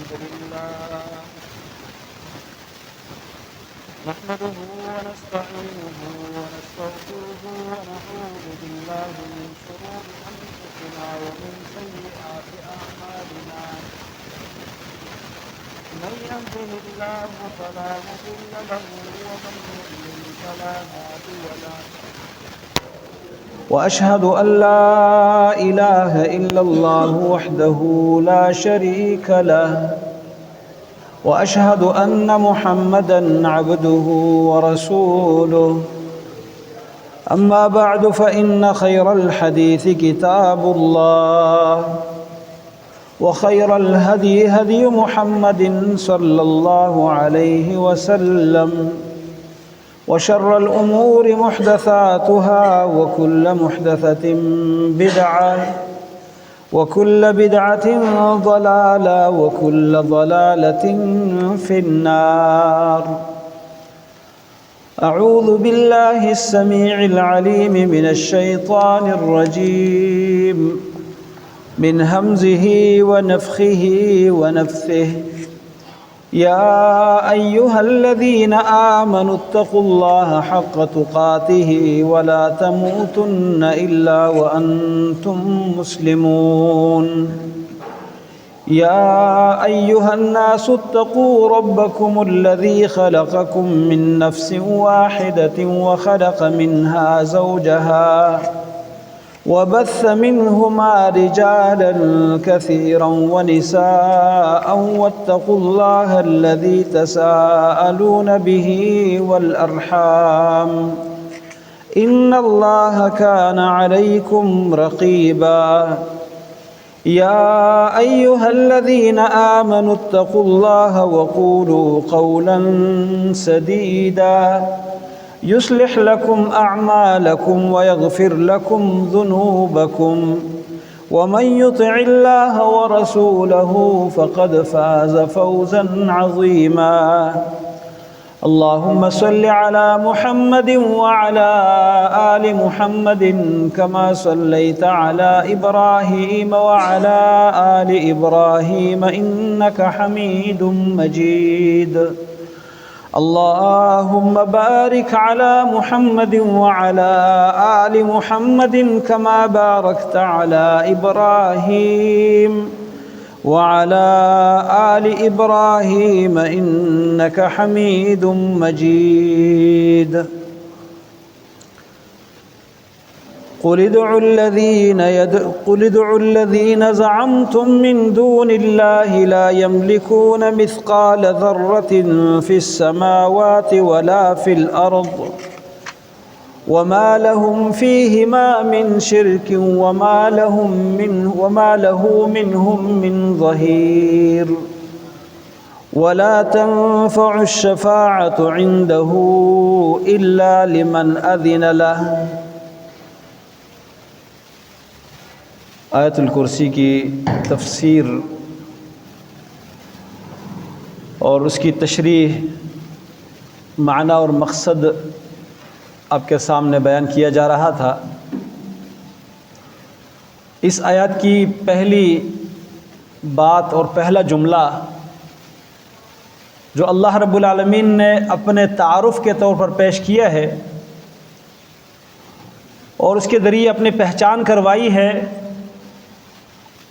الحمد لله نحمده ونستعينه ونستغفره ونعوذ بالله من شرور أنفسنا ومن سيئات أعمالنا من يهده الله فلا مضل له ومن يضلل فلا هادي له وأشهد أن لا إله إلا الله وحده لا شريك له وأشهد أن محمدًا عبده ورسوله أما بعد فإن خير الحديث كتاب الله وخير الهدي هدي محمد صلى الله عليه وسلم وشر الأمور محدثاتها وكل محدثة بدعة وكل بدعة ضلالة وكل ضلالة في النار. أعوذ بالله السميع العليم من الشيطان الرجيم من همزه ونفخه ونفثه. يا أيها الذين آمنوا اتقوا الله حق تقاته ولا تموتن إلا وأنتم مسلمون. يا أيها الناس اتقوا ربكم الذي خلقكم من نفس واحدة وخلق منها زوجها وبث منهما رجالا كثيرا ونساء واتقوا الله الذي تساءلون به والأرحام إن الله كان عليكم رقيبا. يا أيها الذين آمنوا اتقوا الله وقولوا قولا سديدا يصلح لكم أعمالكم ويغفر لكم ذنوبكم ومن يطع الله ورسوله فقد فاز فوزا عظيما. اللهم صل على محمد وعلى آل محمد كما صليت على إبراهيم وعلى آل إبراهيم إنك حميد مجيد. اللهم بارك على محمد وعلى آل محمد كما باركت على إبراهيم وعلى آل إبراهيم إنك حميد مجيد. قل ادعوا الذين زعمتم من دون الله لا يملكون مثقال ذرة في السماوات ولا في الأرض وما لهم فيهما من شرك وما له منهم من ظهير. ولا تنفع الشفاعة عنده إلا لمن أذن له. آیت الکرسی کی تفسیر اور اس کی تشریح، معنی اور مقصد آپ کے سامنے بیان کیا جا رہا تھا. اس آیت کی پہلی بات اور پہلا جملہ جو اللہ رب العالمین نے اپنے تعارف کے طور پر پیش کیا ہے اور اس کے ذریعے اپنی پہچان کروائی ہے،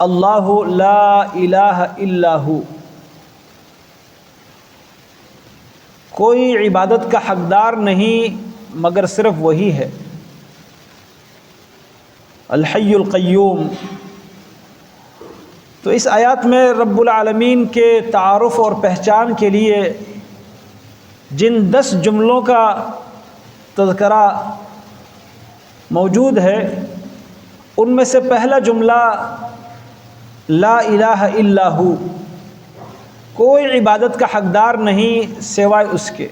اللہ لا الہ الا ہو، کوئی عبادت کا حقدار نہیں مگر صرف وہی ہے، الحی القیوم. تو اس آیات میں رب العالمین کے تعارف اور پہچان کے لیے جن 10 جملوں کا تذکرہ موجود ہے ان میں سے پہلا جملہ لا الہ الا ہو، کوئی عبادت کا حقدار نہیں سوائے اس کے.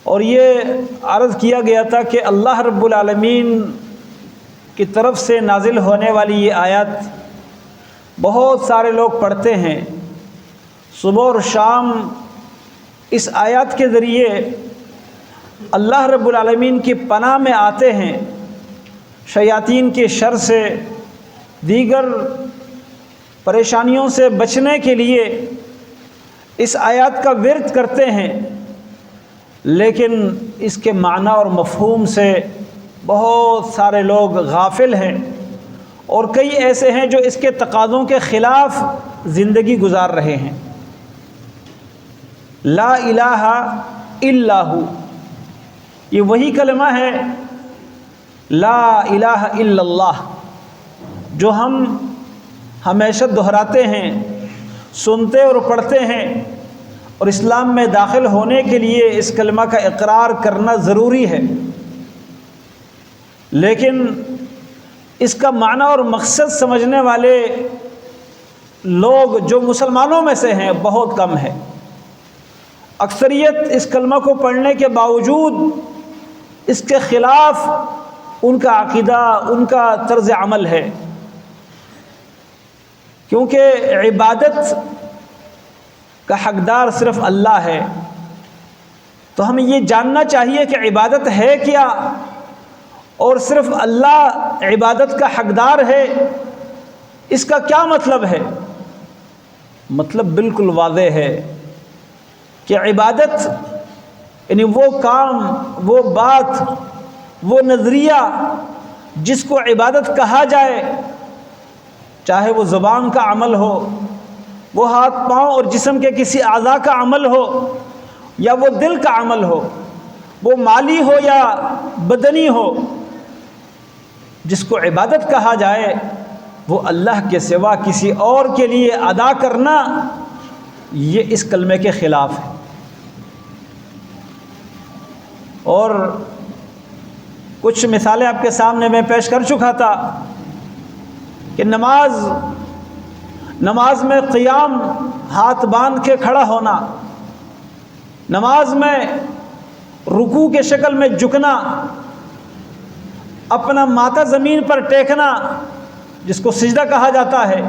اور یہ عرض کیا گیا تھا کہ اللہ رب العالمین کی طرف سے نازل ہونے والی یہ آیت بہت سارے لوگ پڑھتے ہیں، صبح اور شام اس آیات کے ذریعے اللہ رب العالمین کی پناہ میں آتے ہیں، شیاطین کے شر سے، دیگر پریشانیوں سے بچنے کے لیے اس آیات کا ورد کرتے ہیں، لیکن اس کے معنی اور مفہوم سے بہت سارے لوگ غافل ہیں، اور کئی ایسے ہیں جو اس کے تقاضوں کے خلاف زندگی گزار رہے ہیں۔ لا الہ الا ہو، یہ وہی کلمہ ہے لا الہ الا اللہ جو ہم ہمیشہ دہراتے ہیں، سنتے اور پڑھتے ہیں، اور اسلام میں داخل ہونے کے لیے اس کلمہ کا اقرار کرنا ضروری ہے۔ لیکن اس کا معنی اور مقصد سمجھنے والے لوگ جو مسلمانوں میں سے ہیں بہت کم ہے۔ اکثریت اس کلمہ کو پڑھنے کے باوجود اس کے خلاف ان کا عقیدہ، ان کا طرز عمل ہے، کیونکہ عبادت کا حقدار صرف اللہ ہے۔ تو ہمیں یہ جاننا چاہیے کہ عبادت ہے کیا، اور صرف اللہ عبادت کا حقدار ہے، اس کا کیا مطلب ہے؟ مطلب بالکل واضح ہے کہ عبادت یعنی وہ کام، وہ بات، وہ نظریہ جس کو عبادت کہا جائے، چاہے وہ زبان کا عمل ہو، وہ ہاتھ پاؤں اور جسم کے کسی اعضاء کا عمل ہو، یا وہ دل کا عمل ہو، وہ مالی ہو یا بدنی ہو، جس کو عبادت کہا جائے وہ اللہ کے سوا کسی اور کے لیے ادا کرنا، یہ اس کلمے کے خلاف ہے۔ اور کچھ مثالیں آپ کے سامنے میں پیش کر چکا تھا کہ نماز میں قیام، ہاتھ باندھ کے کھڑا ہونا، نماز میں رکوع کے شکل میں جھکنا، اپنا ماتھا زمین پر ٹیکنا جس کو سجدہ کہا جاتا ہے،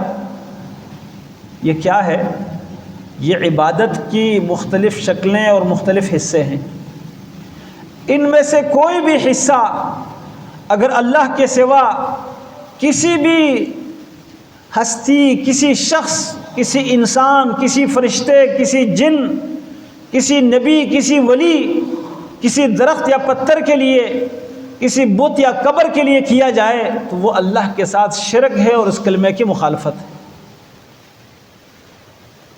یہ کیا ہے؟ یہ عبادت کی مختلف شکلیں اور مختلف حصے ہیں۔ ان میں سے کوئی بھی حصہ اگر اللہ کے سوا کسی بھی ہستی، کسی شخص، کسی انسان، کسی فرشتے، کسی جن، کسی نبی، کسی ولی، کسی درخت یا پتھر کے لیے، کسی بت یا قبر کے لیے کیا جائے تو وہ اللہ کے ساتھ شرک ہے اور اس کلمے کی مخالفت ہے۔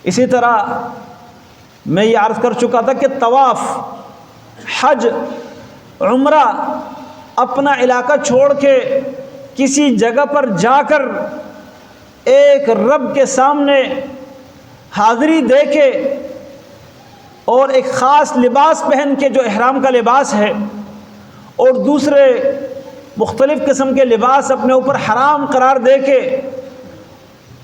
اسی طرح میں یہ عرض کر چکا تھا کہ طواف، حج، عمرہ، اپنا علاقہ چھوڑ کے کسی جگہ پر جا کر ایک رب کے سامنے حاضری دے کے اور ایک خاص لباس پہن کے جو احرام کا لباس ہے، اور دوسرے مختلف قسم کے لباس اپنے اوپر حرام قرار دے کے،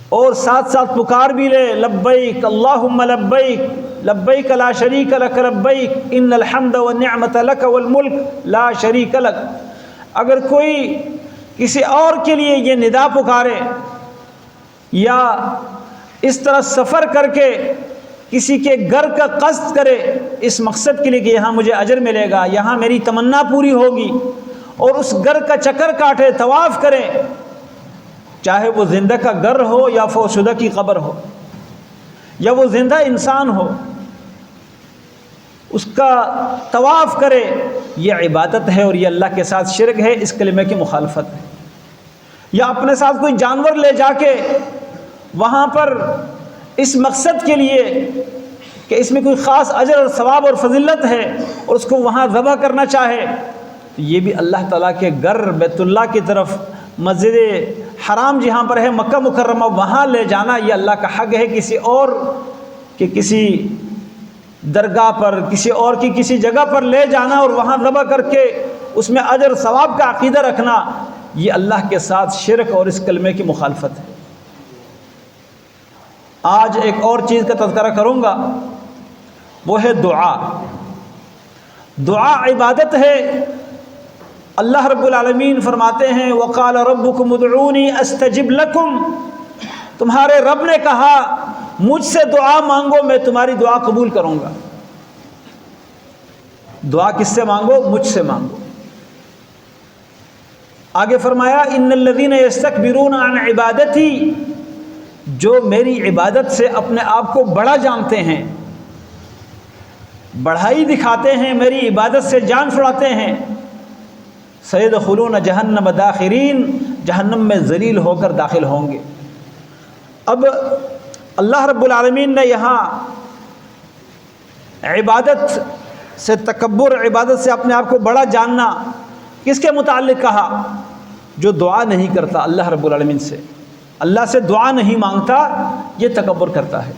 اور ساتھ ساتھ پکار بھی لے لبیک اللہم لبیک لبیک لا شریک لک لبیک ان الحمد والنعمت لک والملک لا شریک لک۔ اگر کوئی کسی اور کے لیے یہ ندا پکارے یا اس طرح سفر کر کے کسی کے گھر کا قصد کرے اس مقصد کے لیے کہ یہاں مجھے اجر ملے گا، یہاں میری تمنا پوری ہوگی، اور اس گھر کا چکر کاٹے، طواف کرے، چاہے وہ زندہ کا گھر ہو یا فوت شدہ کی قبر ہو، یا وہ زندہ انسان ہو، اس کا طواف کرے، یہ عبادت ہے اور یہ اللہ کے ساتھ شرک ہے، اس کلمے کی مخالفت ہے۔ یا اپنے ساتھ کوئی جانور لے جا کے وہاں پر اس مقصد کے لیے کہ اس میں کوئی خاص اجر اور ثواب اور فضیلت ہے اور اس کو وہاں ذبح کرنا چاہے، تو یہ بھی اللہ تعالیٰ کے گھر بیت اللہ کی طرف، مسجد حرام جہاں پر ہے مکہ مکرمہ، وہاں لے جانا یہ اللہ کا حق ہے۔ کسی اور کہ کسی درگاہ پر، کسی اور کی کسی جگہ پر لے جانا اور وہاں ذبح کر کے اس میں اجر ثواب کا عقیدہ رکھنا، یہ اللہ کے ساتھ شرک اور اس کلمے کی مخالفت ہے۔ آج ایک اور چیز کا تذکرہ کروں گا، وہ ہے دعا۔ دعا عبادت ہے۔ اللہ رب العالمین فرماتے ہیں وَقَالَ رَبُّكُمُ ادْعُونِي أَسْتَجِبْ لَكُمْ، تمہارے رب نے کہا مجھ سے دعا مانگو، میں تمہاری دعا قبول کروں گا۔ دعا کس سے مانگو؟ مجھ سے مانگو۔ آگے فرمایا إِنَّ الَّذِينَ يَسْتَكْبِرُونَ عَنْ عِبَادَتِي جو میری عبادت سے اپنے آپ کو بڑا جانتے ہیں، بڑھائی دکھاتے ہیں، میری عبادت سے جان چھڑاتے ہیں، سیدخلون جہنم داخرین، جہنم میں ذلیل ہو کر داخل ہوں گے۔ اب اللہ رب العالمین نے یہاں عبادت سے تکبر، عبادت سے اپنے آپ کو بڑا جاننا کس کے متعلق کہا؟ جو دعا نہیں کرتا اللہ رب العالمین سے، اللہ سے دعا نہیں مانگتا، یہ تکبر کرتا ہے۔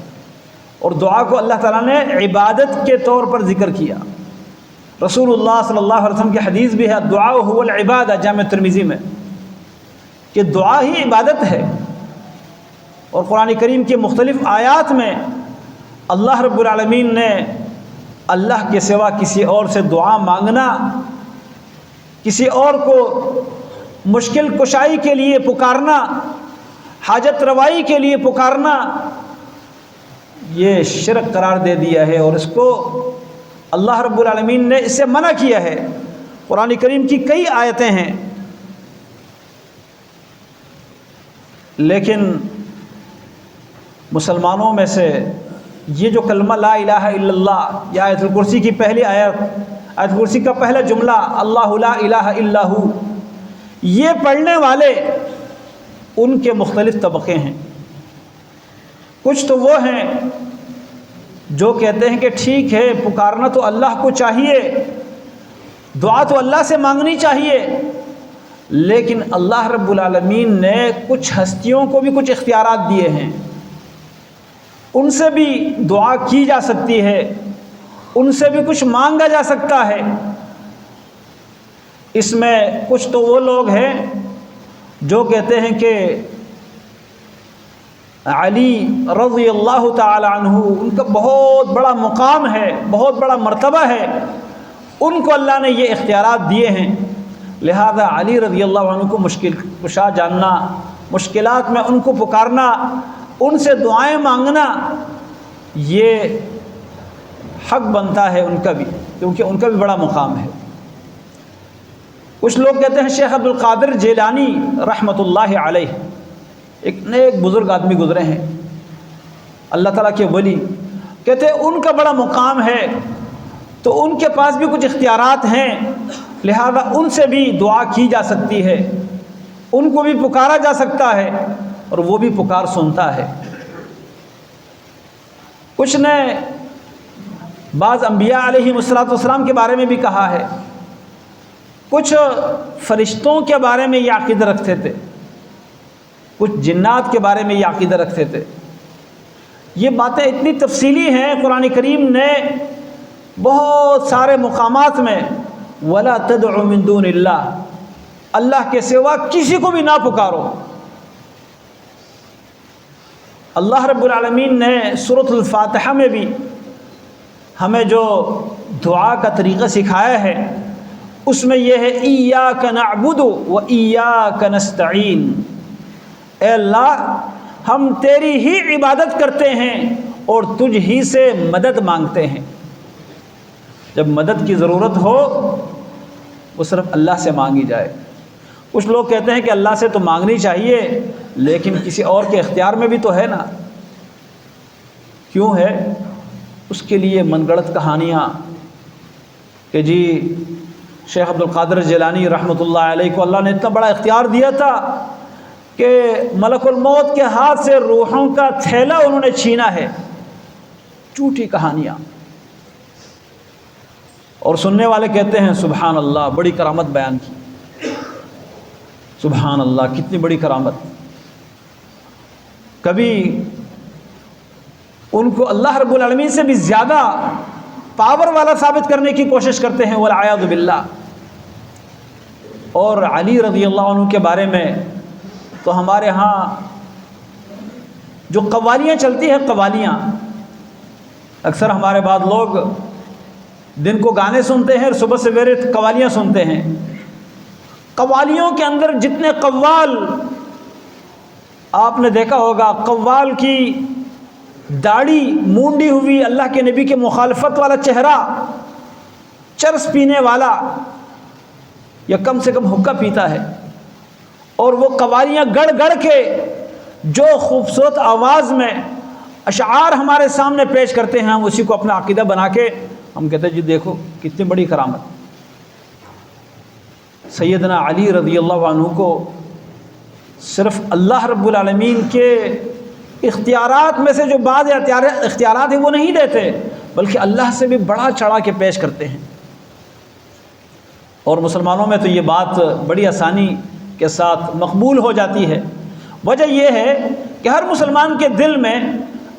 اور دعا کو اللہ تعالیٰ نے عبادت کے طور پر ذکر کیا۔ رسول اللہ صلی اللہ علیہ وسلم کی حدیث بھی ہے، دعا هو العبادہ، جامع ترمذی میں، کہ دعا ہی عبادت ہے۔ اور قرآن کریم کی مختلف آیات میں اللہ رب العالمین نے اللہ کے سوا کسی اور سے دعا مانگنا، کسی اور کو مشکل کشائی کے لیے پکارنا، حاجت روائی کے لیے پکارنا، یہ شرک قرار دے دیا ہے، اور اس کو اللہ رب العالمین نے اس سے منع کیا ہے۔ قرآن کریم کی کئی آیتیں ہیں، لیکن مسلمانوں میں سے یہ جو کلمہ لا الہ الا اللہ، یا آیت الکرسی کی پہلی آیت، آیت الکرسی کا پہلا جملہ اللہ لا الہ الا ہو، یہ پڑھنے والے ان کے مختلف طبقے ہیں۔ کچھ تو وہ ہیں جو کہتے ہیں کہ ٹھیک ہے، پکارنا تو اللہ کو چاہیے، دعا تو اللہ سے مانگنی چاہیے، لیکن اللہ رب العالمین نے کچھ ہستیوں کو بھی کچھ اختیارات دیے ہیں، ان سے بھی دعا کی جا سکتی ہے، ان سے بھی کچھ مانگا جا سکتا ہے۔ اس میں کچھ تو وہ لوگ ہیں جو کہتے ہیں کہ علی رضی اللہ تعالی عنہ، ان کا بہت بڑا مقام ہے، بہت بڑا مرتبہ ہے، ان کو اللہ نے یہ اختیارات دیے ہیں، لہذا علی رضی اللہ عنہ کو مشکل کشا جاننا، مشکلات میں ان کو پکارنا، ان سے دعائیں مانگنا، یہ حق بنتا ہے ان کا بھی، کیونکہ ان کا بھی بڑا مقام ہے۔ کچھ لوگ کہتے ہیں شیخ عبد القادر جیلانی رحمۃ اللہ علیہ، ایک نیک بزرگ آدمی گزرے ہیں، اللہ تعالیٰ کے ولی، کہتے ہیں ان کا بڑا مقام ہے تو ان کے پاس بھی کچھ اختیارات ہیں، لہذا ان سے بھی دعا کی جا سکتی ہے، ان کو بھی پکارا جا سکتا ہے، اور وہ بھی پکار سنتا ہے۔ کچھ نے بعض انبیاء علیہ السلام کے بارے میں بھی کہا ہے، کچھ فرشتوں کے بارے میں یہ عقیدہ رکھتے تھے، کچھ جنات کے بارے میں یہ عقیدہ رکھتے تھے۔ یہ باتیں اتنی تفصیلی ہیں، قرآن کریم نے بہت سارے مقامات میں وَلَا تَدْعُ مِن دُونِ اللَّهِ، اللہ کے سوا کسی کو بھی نہ پکارو۔ اللہ رب العالمین نے سورۃ الفاتحہ میں بھی ہمیں جو دعا کا طریقہ سکھایا ہے، اس میں یہ ہے ایاک نعبد و ایاک نستعین، اے اللہ ہم تیری ہی عبادت کرتے ہیں اور تجھ ہی سے مدد مانگتے ہیں۔ جب مدد کی ضرورت ہو وہ صرف اللہ سے مانگی جائے۔ کچھ لوگ کہتے ہیں کہ اللہ سے تو مانگنی چاہیے، لیکن کسی اور کے اختیار میں بھی تو ہے نا، کیوں ہے؟ اس کے لیے من گڑت کہانیاں کہ جی شیخ عبد القادر جیلانی رحمۃ اللہ علیہ کو اللہ نے اتنا بڑا اختیار دیا تھا کہ ملک الموت کے ہاتھ سے روحوں کا تھیلا انہوں نے چھینا ہے۔ جھوٹی کہانیاں، اور سننے والے کہتے ہیں سبحان اللہ، بڑی کرامت بیان کی، سبحان اللہ کتنی بڑی کرامت۔ کبھی ان کو اللہ رب العالمین سے بھی زیادہ پاور والا ثابت کرنے کی کوشش کرتے ہیں، والعیاذ باللہ۔ اور علی رضی اللہ عنہ کے بارے میں تو ہمارے ہاں جو قوالیاں چلتی ہیں، قوالیاں، اکثر ہمارے بعض لوگ دن کو گانے سنتے ہیں اور صبح سویرے قوالیاں سنتے ہیں۔ قوالیوں کے اندر جتنے قوال، آپ نے دیکھا ہوگا قوال کی داڑھی مونڈی ہوئی، اللہ کے نبی کے مخالفت والا چہرہ، چرس پینے والا، یا کم سے کم حقہ پیتا ہے، اور وہ قوالیاں گڑ گڑ کے جو خوبصورت آواز میں اشعار ہمارے سامنے پیش کرتے ہیں، ہم اسی کو اپنا عقیدہ بنا کے ہم کہتے ہیں جی دیکھو کتنی بڑی کرامت۔ سیدنا علی رضی اللہ عنہ کو صرف اللہ رب العالمین کے اختیارات میں سے جو بعض اختیارات ہیں وہ نہیں دیتے، بلکہ اللہ سے بھی بڑا چڑھا کے پیش کرتے ہیں۔ اور مسلمانوں میں تو یہ بات بڑی آسانی کے ساتھ مقبول ہو جاتی ہے۔ وجہ یہ ہے کہ ہر مسلمان کے دل میں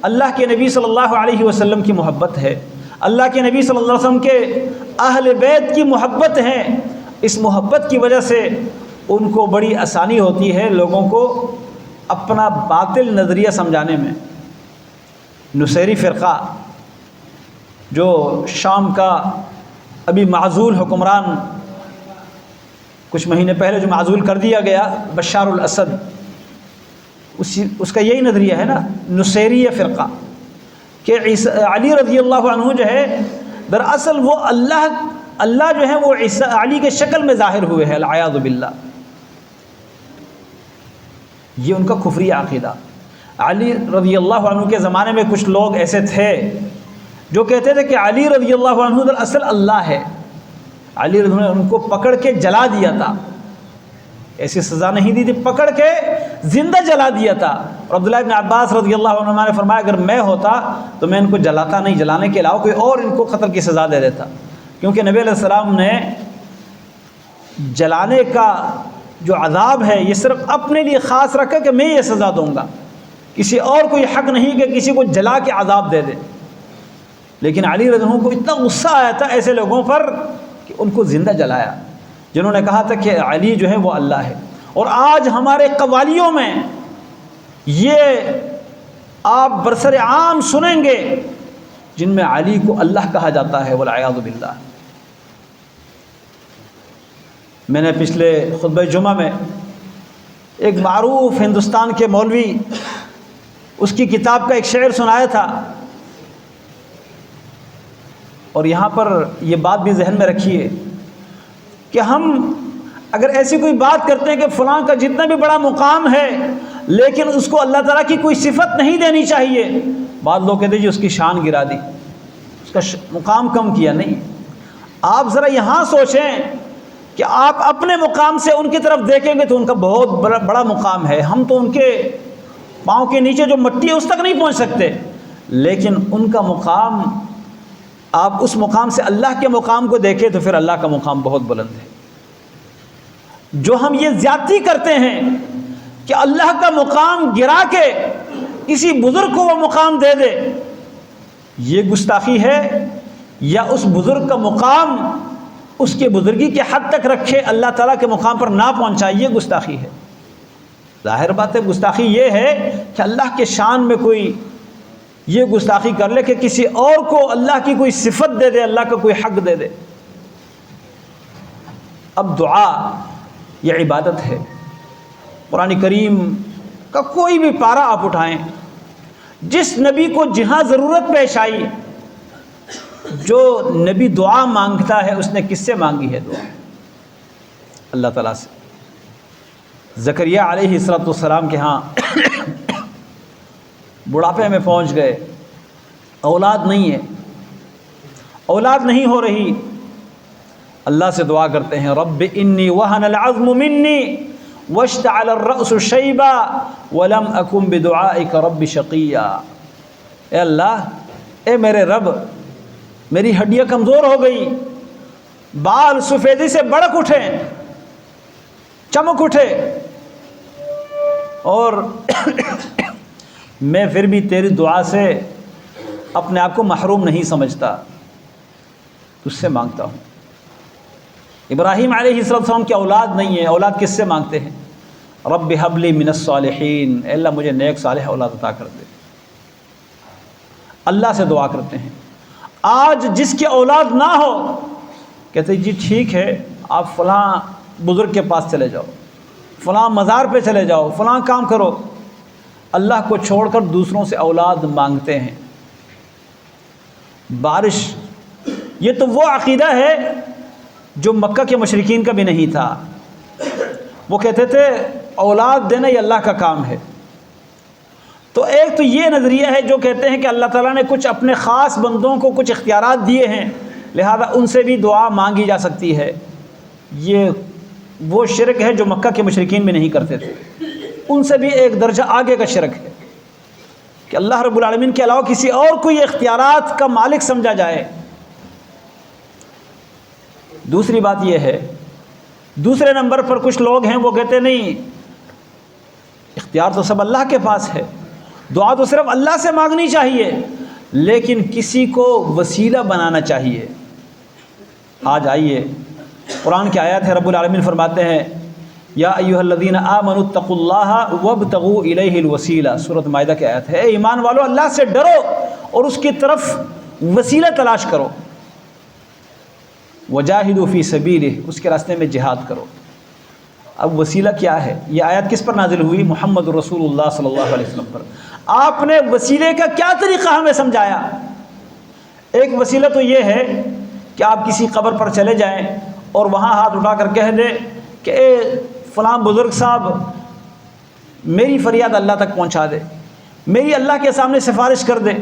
اللہ کے نبی صلی اللہ علیہ وسلم کی محبت ہے، اللہ کے نبی صلی اللہ علیہ وسلم کے اہل بیت کی محبت ہے۔ اس محبت کی وجہ سے ان کو بڑی آسانی ہوتی ہے لوگوں کو اپنا باطل نظریہ سمجھانے میں۔ نصیری فرقہ جو شام کا ابھی معزول حکمران کچھ مہینے پہلے جو معزول کر دیا گیا بشار الاسد، اس کا یہی نظریہ ہے نا، نصیری فرقہ، کہ علی رضی اللہ عنہ جو ہے دراصل وہ اللہ جو ہے وہ علی کے شکل میں ظاہر ہوئے ہیں، العیاذ باللہ۔ یہ ان کا کفری عقیدہ۔ علی رضی اللہ عنہ کے زمانے میں کچھ لوگ ایسے تھے جو کہتے تھے کہ علی رضی اللہ عنہ دراصل اللہ ہے۔ علی رضی اللہ عنہ نے ان کو پکڑ کے جلا دیا تھا، ایسی سزا نہیں دی تھی، پکڑ کے زندہ جلا دیا تھا۔ اور عبداللہ ابن عباس رضی اللہ عنہ نے فرمایا اگر میں ہوتا تو میں ان کو جلاتا نہیں، جلانے کے علاوہ کوئی اور ان کو قتل کی سزا دے دیتا، کیونکہ نبی علیہ السلام نے جلانے کا جو عذاب ہے یہ صرف اپنے لیے خاص رکھا کہ میں یہ سزا دوں گا، کسی اور کو یہ حق نہیں کہ کسی کو جلا کے عذاب دے دے۔ لیکن علی رضی اللہ عنہ کو اتنا غصہ آیا تھا ایسے لوگوں پر کہ ان کو زندہ جلایا، جنہوں نے کہا تھا کہ علی جو ہے وہ اللہ ہے۔ اور آج ہمارے قوالیوں میں یہ آپ برسر عام سنیں گے جن میں علی کو اللہ کہا جاتا ہے، والعیاذ باللہ۔ میں نے پچھلے خطبہ جمعہ میں ایک معروف ہندوستان کے مولوی اس کی کتاب کا ایک شعر سنایا تھا، اور یہاں پر یہ بات بھی ذہن میں رکھیے کہ ہم اگر ایسی کوئی بات کرتے ہیں کہ فلاں کا جتنا بھی بڑا مقام ہے لیکن اس کو اللہ تعالیٰ کی کوئی صفت نہیں دینی چاہیے، بعض لوگ کہتے ہیں جی اس کی شان گرا دی، اس کا مقام کم کیا۔ نہیں، آپ ذرا یہاں سوچیں کہ آپ اپنے مقام سے ان کی طرف دیکھیں گے تو ان کا بہت بڑا مقام ہے، ہم تو ان کے پاؤں کے نیچے جو مٹی ہے اس تک نہیں پہنچ سکتے، لیکن ان کا مقام، آپ اس مقام سے اللہ کے مقام کو دیکھیں تو پھر اللہ کا مقام بہت بلند ہے۔ جو ہم یہ زیادتی کرتے ہیں کہ اللہ کا مقام گرا کے کسی بزرگ کو وہ مقام دے دے، یہ گستاخی ہے، یا اس بزرگ کا مقام اس کے بزرگی کے حد تک رکھے، اللہ تعالیٰ کے مقام پر نہ پہنچائے، یہ گستاخی ہے۔ ظاہر بات ہے گستاخی یہ ہے کہ اللہ کے شان میں کوئی یہ گستاخی کر لے کہ کسی اور کو اللہ کی کوئی صفت دے دے، اللہ کا کوئی حق دے دے۔ اب دعا یہ عبادت ہے۔ قرآن کریم کا کوئی بھی پارہ آپ اٹھائیں، جس نبی کو جہاں ضرورت پیش آئی، جو نبی دعا مانگتا ہے اس نے کس سے مانگی ہے دعا؟ اللہ تعالیٰ سے۔ زکریا علیہ السلام کے ہاں بڑھاپے میں پہنچ گئے، اولاد نہیں ہے، اولاد نہیں ہو رہی، اللہ سے دعا کرتے ہیں رب انی وہن العظم منی واشتعل الرأس شیبا ولم اکن بدعائک رب شقیا۔ اے اللہ، اے میرے رب، میری ہڈیاں کمزور ہو گئی، بال سفیدی سے بڑک اٹھے، چمک اٹھے، اور میں پھر بھی تیری دعا سے اپنے آپ کو محروم نہیں سمجھتا، تجھ سے مانگتا ہوں۔ ابراہیم علیہ السلام کی اولاد نہیں ہے، اولاد کس سے مانگتے ہیں؟ رب ہب لی من الصالحین، اے اللہ مجھے نیک صالح اولاد عطا کر دے، اللہ سے دعا کرتے ہیں۔ آج جس کی اولاد نہ ہو کہتے جی ٹھیک ہے آپ فلاں بزرگ کے پاس چلے جاؤ، فلاں مزار پہ چلے جاؤ، فلاں کام کرو، اللہ کو چھوڑ کر دوسروں سے اولاد مانگتے ہیں۔ بارش، یہ تو وہ عقیدہ ہے جو مکہ کے مشرکین کا بھی نہیں تھا۔ وہ کہتے تھے اولاد دینا یہ اللہ کا کام ہے، تو ایک تو یہ نظریہ ہے جو کہتے ہیں کہ اللہ تعالیٰ نے کچھ اپنے خاص بندوں کو کچھ اختیارات دیے ہیں، لہذا ان سے بھی دعا مانگی جا سکتی ہے۔ یہ وہ شرک ہے جو مکہ کے مشرکین میں نہیں کرتے تھے، ان سے بھی ایک درجہ آگے کا شرک ہے کہ اللہ رب العالمین کے علاوہ کسی اور کو یہ اختیارات کا مالک سمجھا جائے۔ دوسری بات یہ ہے، دوسرے نمبر پر کچھ لوگ ہیں وہ کہتے نہیں، اختیار تو سب اللہ کے پاس ہے، دعا تو صرف اللہ سے مانگنی چاہیے، لیکن کسی کو وسیلہ بنانا چاہیے۔ آج آئیے قرآن کی آیت ہے، رب العالمین فرماتے ہیں یا ایھا الذین آمنوا اتقوا اللہ وابتغوا الیہ الوسیلہ، سورۃ مائدہ کی آیت ہے، اے ایمان والو اللہ سے ڈرو اور اس کی طرف وسیلہ تلاش کرو، وجاہدوا فی سبیلہ، اس کے راستے میں جہاد کرو۔ اب وسیلہ کیا ہے؟ یہ آیت کس پر نازل ہوئی؟ محمد رسول اللہ صلی اللہ علیہ وسلم پر۔ آپ نے وسیلے کا کیا طریقہ ہمیں سمجھایا؟ ایک وسیلہ تو یہ ہے کہ آپ کسی قبر پر چلے جائیں اور وہاں ہاتھ اٹھا کر کہہ دیں کہ اے فلاں بزرگ صاحب میری فریاد اللہ تک پہنچا دے، میری اللہ کے سامنے سفارش کر دے۔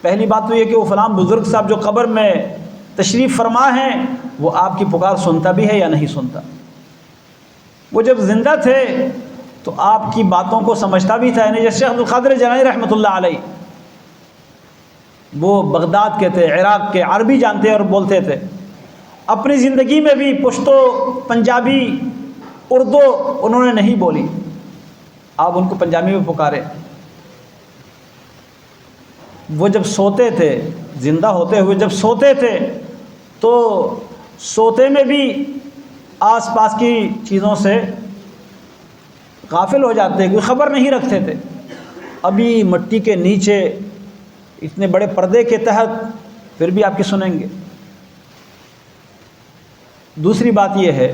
پہلی بات تو یہ کہ وہ فلاں بزرگ صاحب جو قبر میں تشریف فرما ہیں وہ آپ کی پکار سنتا بھی ہے یا نہیں سنتا؟ وہ جب زندہ تھے تو آپ کی باتوں کو سمجھتا بھی تھا، یعنی جیسے شیخ عبدالقادر جیلانی رحمۃ اللہ علیہ، وہ بغداد کے تھے، عراق کے، عربی جانتے اور بولتے تھے، اپنی زندگی میں بھی پشتو، پنجابی، اردو انہوں نے نہیں بولی، آپ ان کو پنجابی میں پکارے۔ وہ جب سوتے تھے، زندہ ہوتے ہوئے جب سوتے تھے تو سوتے میں بھی آس پاس کی چیزوں سے غافل ہو جاتے، کوئی خبر نہیں رکھتے تھے۔ ابھی مٹی کے نیچے اتنے بڑے پردے کے تحت پھر بھی آپ کی سنیں گے۔ دوسری بات یہ ہے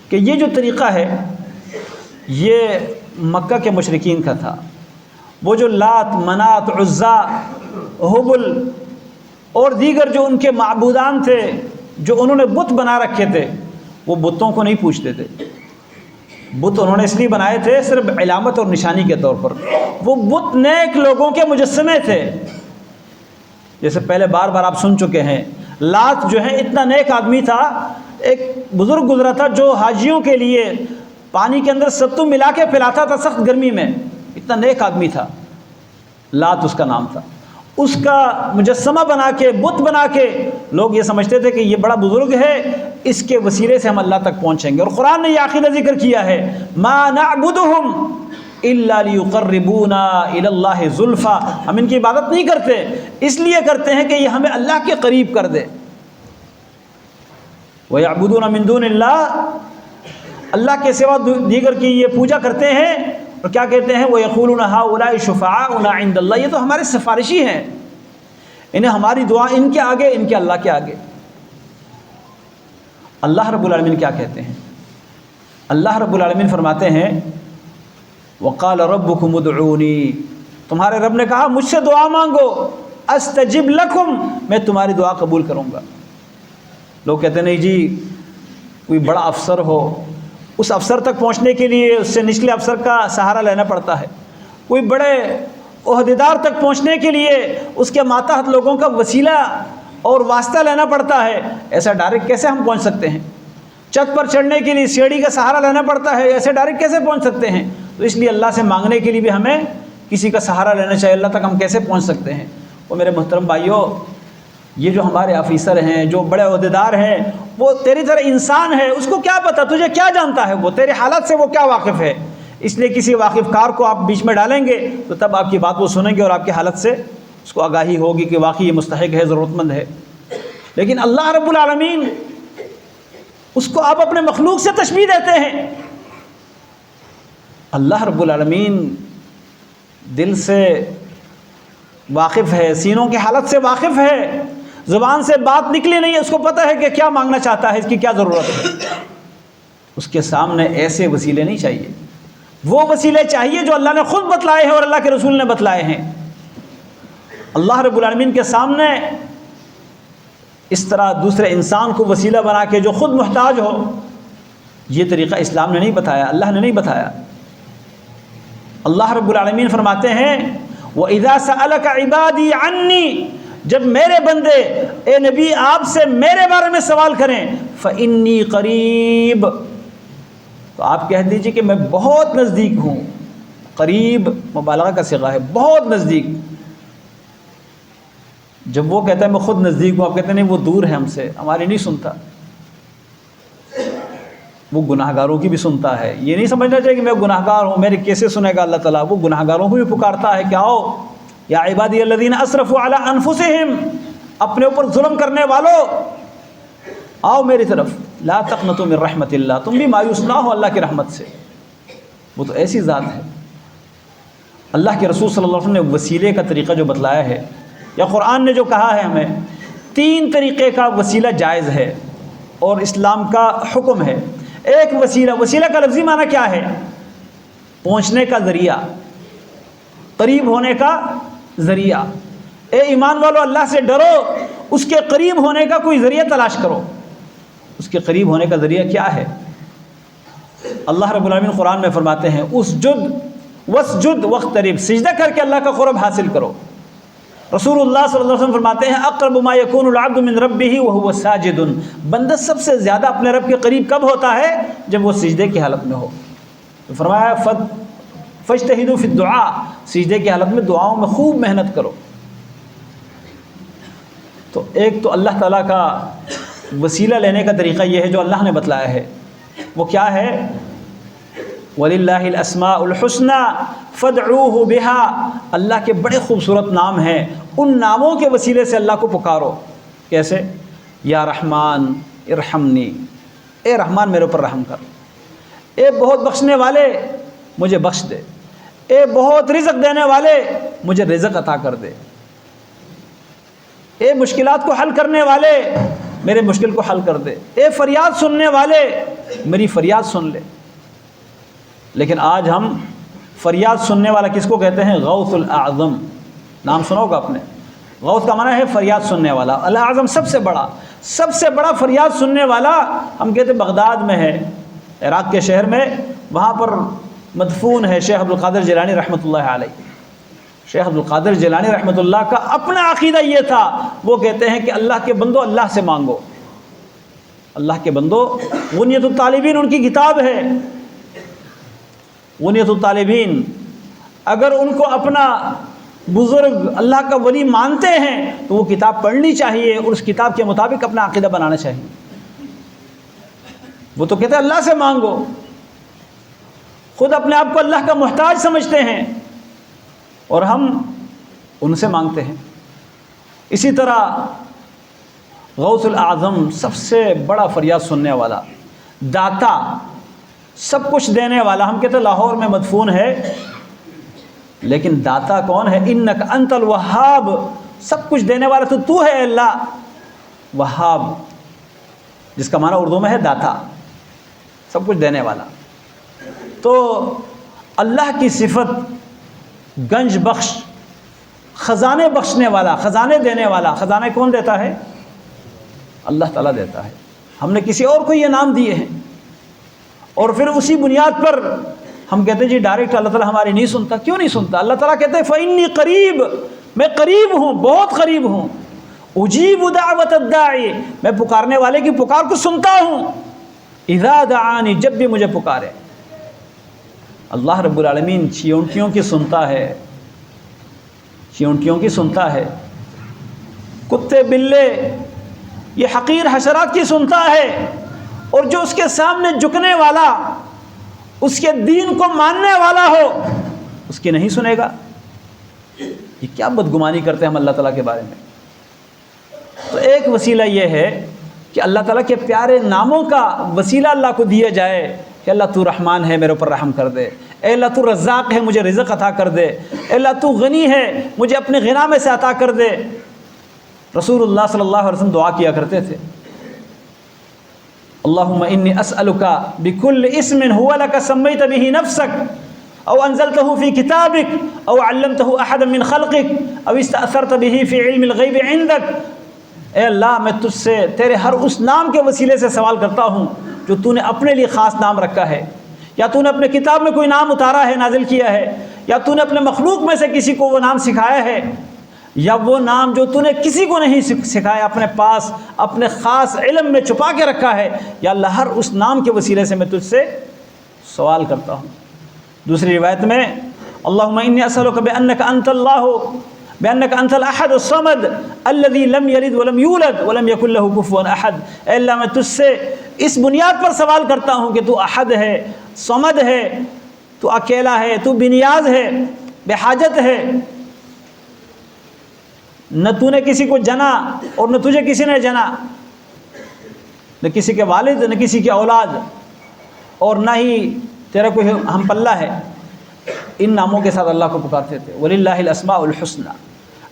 کہ یہ جو طریقہ ہے یہ مکہ کے مشرکین کا تھا۔ وہ جو لات، منات، عزا، حبل اور دیگر جو ان کے معبودان تھے، جو انہوں نے بت بنا رکھے تھے، وہ بتوں کو نہیں پوچھتے تھے۔ بت انہوں نے اس لیے بنائے تھے صرف علامت اور نشانی کے طور پر۔ وہ بت نیک لوگوں کے مجسمے تھے، جیسے پہلے بار بار آپ سن چکے ہیں۔ لات جو ہے اتنا نیک آدمی تھا، ایک بزرگ گزرا تھا جو حاجیوں کے لیے پانی کے اندر ستو ملا کے پلاتا تھا سخت گرمی میں، اتنا نیک آدمی تھا، لات اس کا نام تھا۔ اس کا مجسمہ بنا کے، بت بنا کے لوگ یہ سمجھتے تھے کہ یہ بڑا بزرگ ہے، اس کے وسیلے سے ہم اللہ تک پہنچیں گے۔ اور قرآن نے یہ عقیدہ ذکر کیا ہے، ما نعبدہم الا لیقربونا الی اللہ زلفی، ہم ان کی عبادت نہیں کرتے اس لیے کرتے ہیں کہ یہ ہمیں اللہ کے قریب کر دے۔ وَيَعْبُدُونَ مِن دُونِ اللَّهِ، اللہ کے سوا دیگر کی یہ پوجا کرتے ہیں، اور کیا کہتے ہیں؟ وَيَقُولُونَ هَؤُلَاءِ شُفَعَاؤُنَا عِندَ اللَّهِ، یہ تو ہمارے سفارشی ہیں، انہیں ہماری دعا ان کے آگے، ان کے اللہ کے آگے۔ اللہ رب العالمین کیا کہتے ہیں؟ اللہ رب العالمین فرماتے ہیں وَقَالَ رَبُّكُمُ ادْعُونِي، تمہارے رب نے کہا مجھ سے دعا مانگو، استجب لکم، میں تمہاری دعا قبول کروں گا۔ لوگ کہتے ہیں نہیں جی، کوئی بڑا افسر ہو، اس افسر تک پہنچنے کے لیے اس سے نچلے افسر کا سہارا لینا پڑتا ہے، کوئی بڑے عہدیدار تک پہنچنے کے لیے اس کے ماتحت لوگوں کا وسیلہ اور واسطہ لینا پڑتا ہے، ایسا ڈائریکٹ کیسے ہم پہنچ سکتے ہیں؟ چھت پر چڑھنے کے لیے سیڑھی کا سہارا لینا پڑتا ہے، ایسے ڈائریکٹ کیسے پہنچ سکتے ہیں؟ تو اس لیے اللہ سے مانگنے کے لیے بھی ہمیں کسی کا سہارا لینا چاہیے، اللہ تک ہم کیسے پہنچ سکتے ہیں؟ وہ میرے محترم بھائیوں، یہ جو ہمارے آفیسر ہیں، جو بڑے عہدیدار ہیں، وہ تیری طرح انسان ہے، اس کو کیا پتہ تجھے کیا جانتا ہے، وہ تیرے حالات سے وہ کیا واقف ہے؟ اس لیے کسی واقف کار کو آپ بیچ میں ڈالیں گے تو تب آپ کی بات وہ سنیں گے اور آپ کی حالت سے اس کو آگاہی ہوگی کہ واقعی یہ مستحق ہے، ضرورت مند ہے۔ لیکن اللہ رب العالمین، اس کو آپ اپنے مخلوق سے تشبیہ دیتے ہیں۔ اللہ رب العالمین دل سے واقف ہے، سینوں کی حالت سے واقف ہے، زبان سے بات نکلی نہیں ہے، اس کو پتہ ہے کہ کیا مانگنا چاہتا ہے، اس کی کیا ضرورت ہے۔ اس کے سامنے ایسے وسیلے نہیں چاہیے، وہ وسیلے چاہیے جو اللہ نے خود بتلائے ہیں اور اللہ کے رسول نے بتلائے ہیں۔ اللہ رب العالمین کے سامنے اس طرح دوسرے انسان کو وسیلہ بنا کے جو خود محتاج ہو، یہ طریقہ اسلام نے نہیں بتایا، اللہ نے نہیں بتایا۔ اللہ رب العالمین فرماتے ہیں وَإِذَا سَأَلَكَ عِبَادِي عَنِّي، جب میرے بندے اے نبی آپ سے میرے بارے میں سوال کریں فَإِنِّي قریب، تو آپ کہہ دیجئے کہ میں بہت نزدیک ہوں۔ قریب مبالغہ کا صیغہ ہے، بہت نزدیک۔ جب وہ کہتا ہے میں خود نزدیک ہوں، آپ کہتے ہیں نہیں وہ دور ہے ہم سے، ہماری نہیں سنتا۔ وہ گناہ گاروں کی بھی سنتا ہے، یہ نہیں سمجھنا چاہیے کہ میں گناہ گار ہوں میرے کیسے سنے گا اللہ تعالیٰ، وہ گناہ گاروں کو بھی پکارتا ہے کہ آؤ یا عبادی الذین اسرفوا علی انفسہم، اپنے اوپر ظلم کرنے والوں آؤ میری طرف، لا تقنطوا من رحمت اللہ، تم بھی مایوس نہ ہو اللہ کی رحمت سے، وہ تو ایسی ذات ہے۔ اللہ کے رسول صلی اللہ علیہ وسلم نے وسیلے کا طریقہ جو بتلایا ہے، یا قرآن نے جو کہا ہے ہمیں، 3 طریقے کا وسیلہ جائز ہے اور اسلام کا حکم ہے۔ ایک وسیلہ کا لفظی معنی کیا ہے؟ پہنچنے کا ذریعہ، قریب ہونے کا ذریعہ۔ اے ایمان والو اللہ سے ڈرو، اس کے قریب ہونے کا کوئی ذریعہ تلاش کرو۔ اس کے قریب ہونے کا ذریعہ کیا ہے؟ اللہ رب العالمین قرآن میں فرماتے ہیں اسجد واسجد واقترب، سجدہ کر کے اللہ کا قرب حاصل کرو۔ رسول اللہ صلی اللہ علیہ وسلم فرماتے ہیں اقرب ما یکون العبد من ربہ وہو ساجد، بندہ سب سے زیادہ اپنے رب کے قریب کب ہوتا ہے؟ جب وہ سجدے کی حالت میں ہو۔ تو فرمایا فاجتہدوا فی الدعاء، سجدے کی حالت میں دعاؤں میں خوب محنت کرو۔ تو ایک تو اللہ تعالیٰ کا وسیلہ لینے کا طریقہ یہ ہے جو اللہ نے بتلایا ہے، وہ کیا ہے؟ وَلِلَّهِ الْأَسْمَاءُ الْحُسْنَى فَادْعُوهُ بِهَا، اللہ کے بڑے خوبصورت نام ہیں، ان ناموں کے وسیلے سے اللہ کو پکارو۔ کیسے؟ یا رحمان ارحمنی، اے رحمان میرے اوپر رحم کر، اے بہت بخشنے والے مجھے بخش دے، اے بہت رزق دینے والے مجھے رزق عطا کر دے، اے مشکلات کو حل کرنے والے میرے مشکل کو حل کر دے، اے فریاد سننے والے میری فریاد سن لے۔ لیکن آج ہم فریاد سننے والا کس کو کہتے ہیں؟ غوث الاعظم، نام سنا ہوگا آپ نے۔ غوث کا معنی ہے فریاد سننے والا، الاعظم سب سے بڑا فریاد سننے والا ہم کہتے ہیں بغداد میں ہے، عراق کے شہر میں، وہاں پر مدفون ہے شیخ عبدالقادر جیلانی رحمۃ اللہ علیہ۔ شیخ عبدالقادر جیلانی رحمۃ اللہ کا اپنا عقیدہ یہ تھا، وہ کہتے ہیں کہ اللہ کے بندو اللہ سے مانگو، اللہ کے بندو۔ غنیۃ الطالبین ان کی کتاب ہے، غنیۃ الطالبین، اگر ان کو اپنا بزرگ اللہ کا ولی مانتے ہیں تو وہ کتاب پڑھنی چاہیے اور اس کتاب کے مطابق اپنا عقیدہ بنانا چاہیے۔ وہ تو کہتے ہیں اللہ سے مانگو، خود اپنے آپ کو اللہ کا محتاج سمجھتے ہیں اور ہم ان سے مانگتے ہیں۔ اسی طرح غوث الاعظم سب سے بڑا فریاد سننے والا، داتا، سب کچھ دینے والا، ہم کہتے ہیں لاہور میں مدفون ہے، لیکن داتا کون ہے؟ انک انت الوہاب، سب کچھ دینے والا تو ہے اللہ، وہاب جس کا معنی اردو میں ہے داتا، سب کچھ دینے والا۔ تو اللہ کی صفت گنج بخش، خزانے بخشنے والا، خزانے دینے والا، خزانے کون دیتا ہے؟ اللہ تعالیٰ دیتا ہے۔ ہم نے کسی اور کو یہ نام دیے ہیں اور پھر اسی بنیاد پر ہم کہتے ہیں جی ڈائریکٹ اللہ تعالیٰ ہماری نہیں سنتا۔ کیوں نہیں سنتا؟ اللہ تعالیٰ کہتے ہیں فَإِنِّي قریب، میں قریب ہوں، بہت قریب ہوں، اجیب دعوت الداعی، میں پکارنے والے کی پکار کو سنتا ہوں، اذا دعانی، جب بھی مجھے پکارے۔ اللہ رب العالمین چیونٹیوں کی سنتا ہے، چیونٹیوں کی سنتا ہے، کتے بلے یہ حقیر حشرات کی سنتا ہے، اور جو اس کے سامنے جھکنے والا، اس کے دین کو ماننے والا ہو، اس کی نہیں سنے گا۔ یہ کیا بدگمانی کرتے ہیں ہم اللہ تعالیٰ کے بارے میں۔ تو ایک وسیلہ یہ ہے کہ اللہ تعالیٰ کے پیارے ناموں کا وسیلہ اللہ کو دیا جائے کہ اللہ تو رحمان ہے، میرے اوپر رحم کر دے، اے اللہ تو رزاق ہے، مجھے رزق عطا کر دے، اے اللہ تو غنی ہے، مجھے اپنے غنا میں سے عطا کر دے۔ رسول اللہ صلی اللہ علیہ وسلم دعا کیا کرتے تھے، اللہم انی اسألک بکل اسم هو لک سمیت به نفسک او انزلتہ فی کتابک او علمتہ احدا من خلقک او استأثرت به فی علم الغیب عندک۔ اے اللہ میں تجھ سے تیرے ہر اس نام کے وسیلے سے سوال کرتا ہوں جو تو نے اپنے لیے خاص نام رکھا ہے، یا تو نے اپنے کتاب میں کوئی نام اتارا ہے، نازل کیا ہے، یا تو نے اپنے مخلوق میں سے کسی کو وہ نام سکھایا ہے، یا وہ نام جو تو نے کسی کو نہیں سکھایا اپنے پاس اپنے خاص علم میں چھپا کے رکھا ہے، یا اللہ ہر اس نام کے وسیلے سے میں تجھ سے سوال کرتا ہوں۔ دوسری روایت میں اللہم انی اسألک بأنک انت اللہ بأنک انت الاحد الصمد الذی لم یلد ولم یولد ولم یکن لہ کفوا احد، اے اللہ میں تجھ سے اس بنیاد پر سوال کرتا ہوں کہ تو احد ہے، صمد ہے، تو اکیلا ہے، تو بنیاز ہے، بے حاجت ہے، نہ تو نے کسی کو جنا اور نہ تجھے کسی نے جنا، نہ کسی کے والد نہ کسی کی اولاد، اور نہ ہی تیرا کوئی ہم پلہ ہے۔ ان ناموں کے ساتھ اللہ کو پکارتے تھے، وَلِلَّهِ الْأَسْمَاءُ الْحُسْنَى۔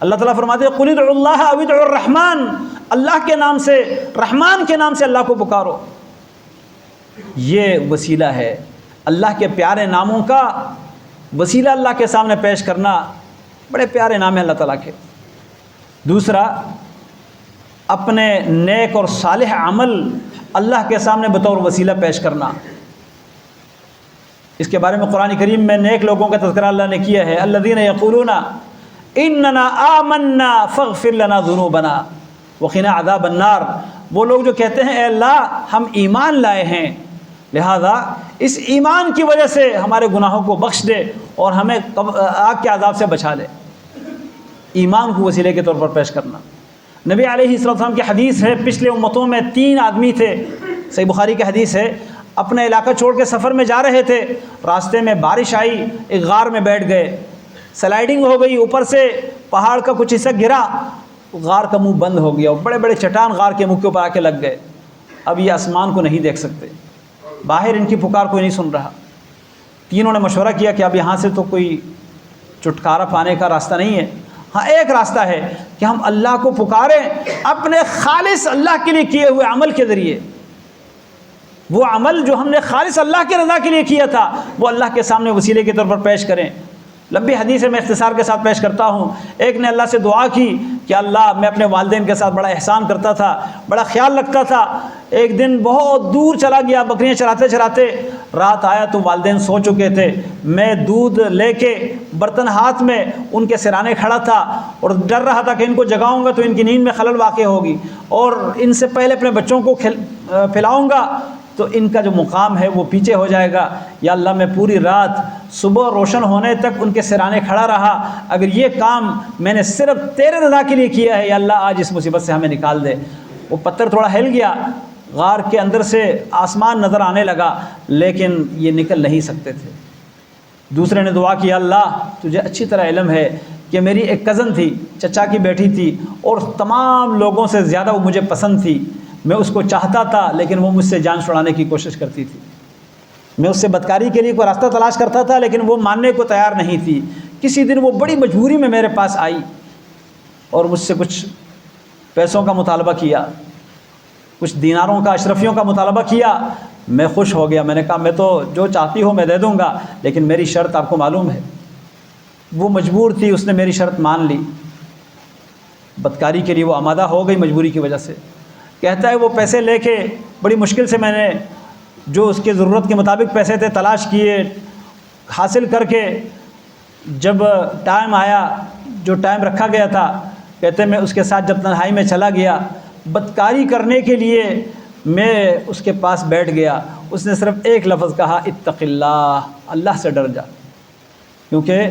اللہ تعالیٰ فرماتے ہیں قُلِ ادْعُوا اللَّهَ أَوِ ادْعُوا الرَّحْمَٰنَ، اللہ کے نام سے، رحمان کے نام سے اللہ کو پکارو۔ یہ وسیلہ ہے، اللہ کے پیارے ناموں کا وسیلہ اللہ کے سامنے پیش کرنا بڑے پیارے نام ہیں اللہ تعالیٰ کے۔ دوسرا، اپنے نیک اور صالح عمل اللہ کے سامنے بطور وسیلہ پیش کرنا۔ اس کے بارے میں قرآن کریم میں نیک لوگوں کا تذکرہ اللہ نے کیا ہے، الذین یقولون اننا آمنا فاغفر لنا ذنوبنا وقنا عذاب النار، وہ لوگ جو کہتے ہیں اے اللہ ہم ایمان لائے ہیں، لہذا اس ایمان کی وجہ سے ہمارے گناہوں کو بخش دے اور ہمیں آگ کے عذاب سے بچا لے۔ ایمان کو وسیلے کے طور پر پیش کرنا۔ نبی علیہ السلام کی حدیث ہے، پچھلے امتوں میں 3 آدمی تھے، صحیح بخاری کی حدیث ہے، اپنا علاقہ چھوڑ کے سفر میں جا رہے تھے، راستے میں بارش آئی، ایک غار میں بیٹھ گئے، سلائیڈنگ ہو گئی، اوپر سے پہاڑ کا کچھ حصہ گرا، غار کا منہ بند ہو گیا، بڑے بڑے چٹان غار کے منہ کے اوپر آ کے لگ گئے۔ اب یہ آسمان کو نہیں دیکھ سکتے، باہر ان کی پکار کوئی نہیں سن رہا۔ تینوں نے مشورہ کیا کہ اب یہاں سے تو کوئی چھٹکارا پانے کا راستہ نہیں ہے، ہاں ایک راستہ ہے کہ ہم اللہ کو پکاریں اپنے خالص اللہ کے لیے کیے ہوئے عمل کے ذریعے، وہ عمل جو ہم نے خالص اللہ کے رضا کے لیے کیا تھا وہ اللہ کے سامنے وسیلے کے طور پر پیش کریں۔ لمبی حدیث ہے، میں اختصار کے ساتھ پیش کرتا ہوں۔ ایک نے اللہ سے دعا کی کہ اللہ میں اپنے والدین کے ساتھ بڑا احسان کرتا تھا، بڑا خیال رکھتا تھا، ایک دن بہت دور چلا گیا بکریاں چراتے چراتے، رات آیا تو والدین سو چکے تھے، میں دودھ لے کے برتن ہاتھ میں ان کے سرانے کھڑا تھا اور ڈر رہا تھا کہ ان کو جگاؤں گا تو ان کی نیند میں خلل واقع ہوگی، اور ان سے پہلے اپنے بچوں کو پھلاؤں گا تو ان کا جو مقام ہے وہ پیچھے ہو جائے گا۔ یا اللہ میں پوری رات صبح روشن ہونے تک ان کے سرانے کھڑا رہا، اگر یہ کام میں نے صرف تیرے رضا کے لیے کیا ہے، یا اللہ آج اس مصیبت سے ہمیں نکال دے۔ وہ پتھر تھوڑا ہل گیا، غار کے اندر سے آسمان نظر آنے لگا، لیکن یہ نکل نہیں سکتے تھے۔ دوسرے نے دعا کی، اللہ تجھے اچھی طرح علم ہے کہ میری ایک کزن تھی، چچا کی بیٹی تھی، اور تمام لوگوں سے زیادہ وہ مجھے پسند تھی، میں اس کو چاہتا تھا لیکن وہ مجھ سے جان چھڑانے کی کوشش کرتی تھی، میں اس سے بدکاری کے لیے کوئی راستہ تلاش کرتا تھا لیکن وہ ماننے کو تیار نہیں تھی۔ کسی دن وہ بڑی مجبوری میں میرے پاس آئی اور مجھ سے کچھ پیسوں کا مطالبہ کیا، کچھ دیناروں کا، اشرفیوں کا مطالبہ کیا۔ میں خوش ہو گیا، میں نے کہا میں تو جو چاہتی ہو میں دے دوں گا، لیکن میری شرط آپ کو معلوم ہے۔ وہ مجبور تھی، اس نے میری شرط مان لی، بدکاری کے لیے وہ آمادہ ہو گئی مجبوری کی وجہ سے۔ کہتا ہے وہ پیسے لے کے بڑی مشکل سے میں نے جو اس کے ضرورت کے مطابق پیسے تھے تلاش کیے، حاصل کر کے جب ٹائم آیا، جو ٹائم رکھا گیا تھا، کہتے میں اس کے ساتھ جب تنہائی میں چلا گیا، بدکاری کرنے کے لیے میں اس کے پاس بیٹھ گیا، اس نے صرف ایک لفظ کہا، اتق اللہ، اللہ سے ڈر جا، کیونکہ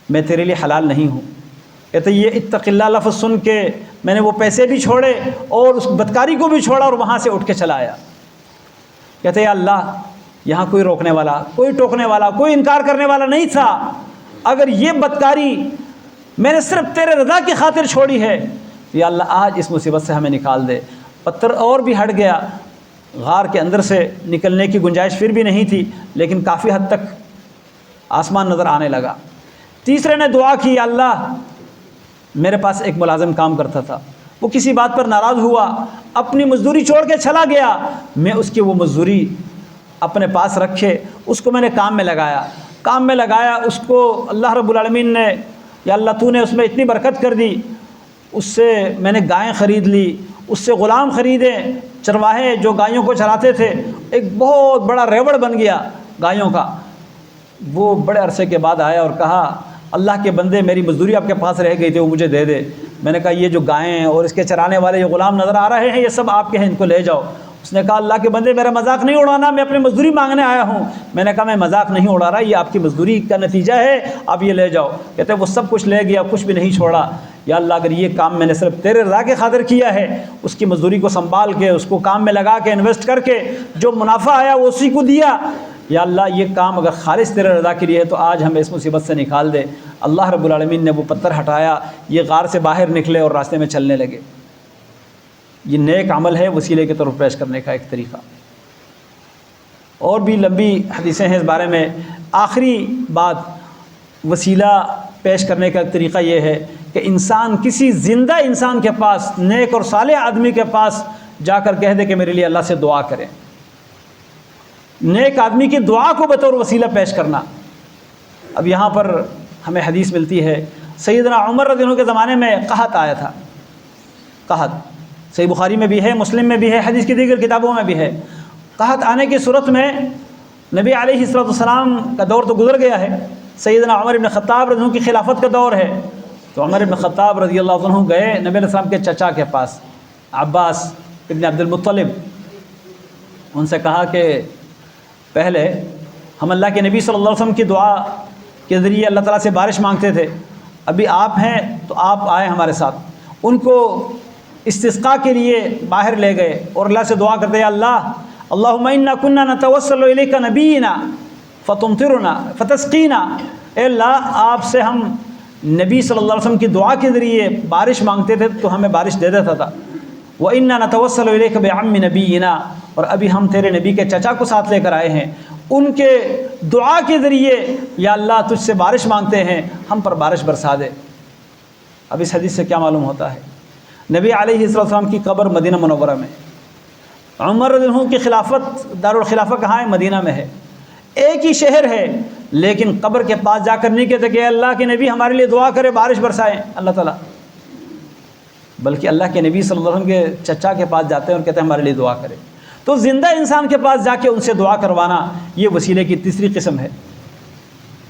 میں تیرے لیے حلال نہیں ہوں۔ کہتے یہ اتق اللہ لفظ سن کے میں نے وہ پیسے بھی چھوڑے اور اس بدکاری کو بھی چھوڑا اور وہاں سے اٹھ کے چلا آیا۔ کہتے یا اللہ یہاں کوئی روکنے والا، کوئی ٹوکنے والا، کوئی انکار کرنے والا نہیں تھا، اگر یہ بدکاری میں نے صرف تیرے رضا کی خاطر چھوڑی ہے، یا اللہ آج اس مصیبت سے ہمیں نکال دے۔ پتھر اور بھی ہٹ گیا، غار کے اندر سے نکلنے کی گنجائش پھر بھی نہیں تھی، لیکن کافی حد تک آسمان نظر آنے لگا۔ تیسرے نے دعا کی، اللہ میرے پاس ایک ملازم کام کرتا تھا، وہ کسی بات پر ناراض ہوا، اپنی مزدوری چھوڑ کے چلا گیا، میں اس کی وہ مزدوری اپنے پاس رکھے اس کو میں نے کام میں لگایا، اس کو اللہ رب العالمین نے، یا اللہ تو نے اس میں اتنی برکت کر دی، اس سے میں نے گائیں خرید لی، اس سے غلام خریدے، چرواہے جو گائیوں کو چراتے تھے، ایک بہت بڑا ریوڑ بن گیا گائیوں کا، وہ بڑے عرصے کے بعد آیا اور کہا اللہ کے بندے میری مزدوری آپ کے پاس رہ گئی تھی وہ مجھے دے دے۔ میں نے کہا یہ جو گائیں اور اس کے چرانے والے جو غلام نظر آ رہے ہیں یہ سب آپ کے ہیں، ان کو لے جاؤ۔ اس نے کہا اللہ کے بندے میرا مذاق نہیں اڑانا، میں اپنی مزدوری مانگنے آیا ہوں۔ میں نے کہا میں مذاق نہیں اڑا رہا، یہ آپ کی مزدوری کا نتیجہ ہے، آپ یہ لے جاؤ۔ کہتے ہیں وہ سب کچھ لے گیا، کچھ بھی نہیں چھوڑا۔ یا اللہ اگر یہ کام میں نے صرف تیرے رضا کے خاطر کیا ہے، اس کی مزدوری کو سنبھال کے اس کو کام میں لگا کے انویسٹ کر کے جو منافع آیا وہ اسی کو دیا، یا اللہ یہ کام اگر خالص تیرے رضا کے لیے ہے تو آج ہمیں اس مصیبت سے نکال دے۔ اللہ رب العالمین نے وہ پتھر ہٹایا، یہ غار سے باہر نکلے اور راستے میں چلنے لگے۔ یہ نیک عمل ہے وسیلے کے طور پر پیش کرنے کا ایک طریقہ۔ اور بھی لمبی حدیثیں ہیں اس بارے میں۔ آخری بات وسیلہ پیش کرنے کا ایک طریقہ یہ ہے کہ انسان کسی زندہ انسان کے پاس، نیک اور صالح آدمی کے پاس جا کر کہہ دے کہ میرے لیے اللہ سے دعا کریں۔ نیک آدمی کی دعا کو بطور وسیلہ پیش کرنا۔ اب یہاں پر ہمیں حدیث ملتی ہے، سیدنا عمر رضی اللہ عنہ کے زمانے میں قحط آیا تھا۔ قحط صحیح بخاری میں بھی ہے، مسلم میں بھی ہے، حدیث کی دیگر کتابوں میں بھی ہے۔ قحط آنے کی صورت میں نبی علیہ الصلوۃ والسلام کا دور تو گزر گیا ہے، سیدنا عمر بن خطاب رضی اللہ عنہ کی خلافت کا دور ہے۔ تو عمر بن خطاب رضی اللہ عنہ گئے نبی علیہ السلام کے چچا کے پاس، عباس ابن عبد المطلب۔ ان سے کہا کہ پہلے ہم اللہ کے نبی صلی اللہ علیہ وسلم کی دعا کے ذریعے اللہ تعالیٰ سے بارش مانگتے تھے، ابھی آپ ہیں تو آپ آئے ہمارے ساتھ۔ ان کو استسقاء کے لیے باہر لے گئے اور اللہ سے دعا کرتے، یا اللہ اللہم انا کنا نتوسل الیک نبینا فتمطرنا فتسقینا، اے اللہ آپ سے ہم نبی صلی اللہ علیہ وسلم کی دعا کے ذریعے بارش مانگتے تھے تو ہمیں بارش دے دیتا تھا۔ وَإِنَّا نَتَوَسَّلُ إِلَيْكَ بِعَمِّ نَبِيِّنَا، اور ابھی ہم تیرے نبی کے چچا کو ساتھ لے کر آئے ہیں، ان کے دعا کے ذریعے یا اللہ تجھ سے بارش مانگتے ہیں، ہم پر بارش برسا دے۔ اب اس حدیث سے کیا معلوم ہوتا ہے؟ نبی علیہ السلام کی قبر مدینہ منورہ میں، عمر رضی اللہ عنہ کی خلافت دارالخلافہ کہاں ہے؟ مدینہ میں ہے، ایک ہی شہر ہے، لیکن قبر کے پاس جا کر نہیں کہتے کہ اللہ کے نبی ہمارے لیے دعا کرے بارش برسائیں اللہ تعالیٰ، بلکہ اللہ کے نبی صلی اللہ علیہ وسلم کے چچا کے پاس جاتے ہیں اور کہتے ہیں ہمارے لیے دعا کرے۔ تو زندہ انسان کے پاس جا کے ان سے دعا کروانا یہ وسیلے کی تیسری قسم ہے۔